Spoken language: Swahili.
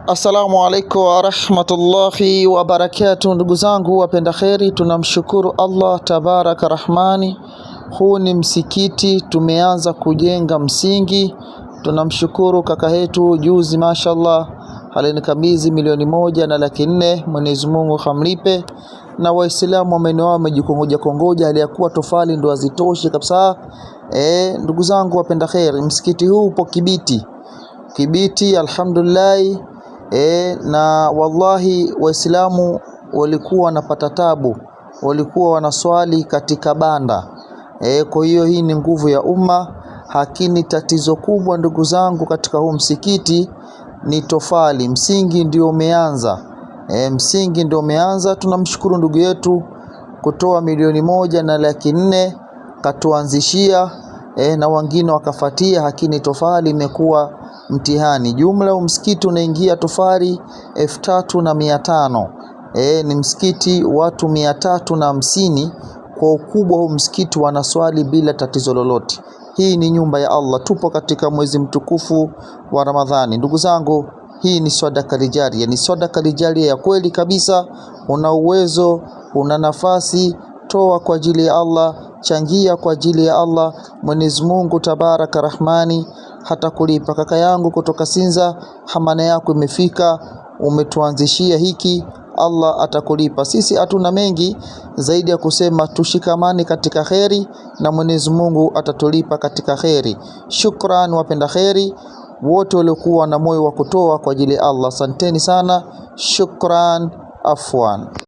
Assalamu alaikum wa rahmatullahi wa barakatuh. Ndugu zangu wapenda kheri, tunamshukuru Allah tabaraka rahmani. Huu ni msikiti, tumeanza kujenga msingi. Tunamshukuru kaka yetu juzi mashallah alinikabidhi 1,400,000. Mwenyezi Mungu hamlipe, na waislamu wamenewa wamejikongoja aliyakuwa tofali ndo azitoshe kabisa. Ndugu zangu wapenda kheri, msikiti huu upo Kibiti alhamdulillah. Na wallahi waislamu walikuwa wanapata tabu, walikuwa wanaswali katika banda. Kwa hiyo hii ni nguvu ya umma. Hakini tatizo kubwa ndugu zangu katika huu msikiti ni tofali. Msingi ndio umeanza. Tunamshukuru ndugu yetu kutoa 1,400,000 katuanzishia, na wengine wakafatia. Hakini tofali imekuwa mtihani. Jumla msikiti unaingia tofali 3,500. Ni msikiti watu 350. Kwa ukubwa huu msikiti wanaswali bila tatizo lolote. Hii ni nyumba ya Allah. Tupo katika mwezi mtukufu wa Ramadhani. Ndugu zangu, hii ni sadaka lijaria, ni sadaka lijaria ya kweli kabisa. Una uwezo, una nafasi, toa kwa ajili ya Allah, changia kwa ajili ya Allah. Mwenyezi Mungu tabaraka rahmani hata kulipa. Kaka yangu kutoka Sinza, hamana yako imefika, umetuanzishia hiki, Allah atakulipa. Sisi hatuna mengi zaidi ya kusema tushikamani katika kheri, na Mwenyezi Mungu atatulipa katika kheri. Shukran wapenda kheri wote waliokuwa na moyo wa kutoa kwa ajili ya Allah. Asanteni sana. Shukran. Afwan.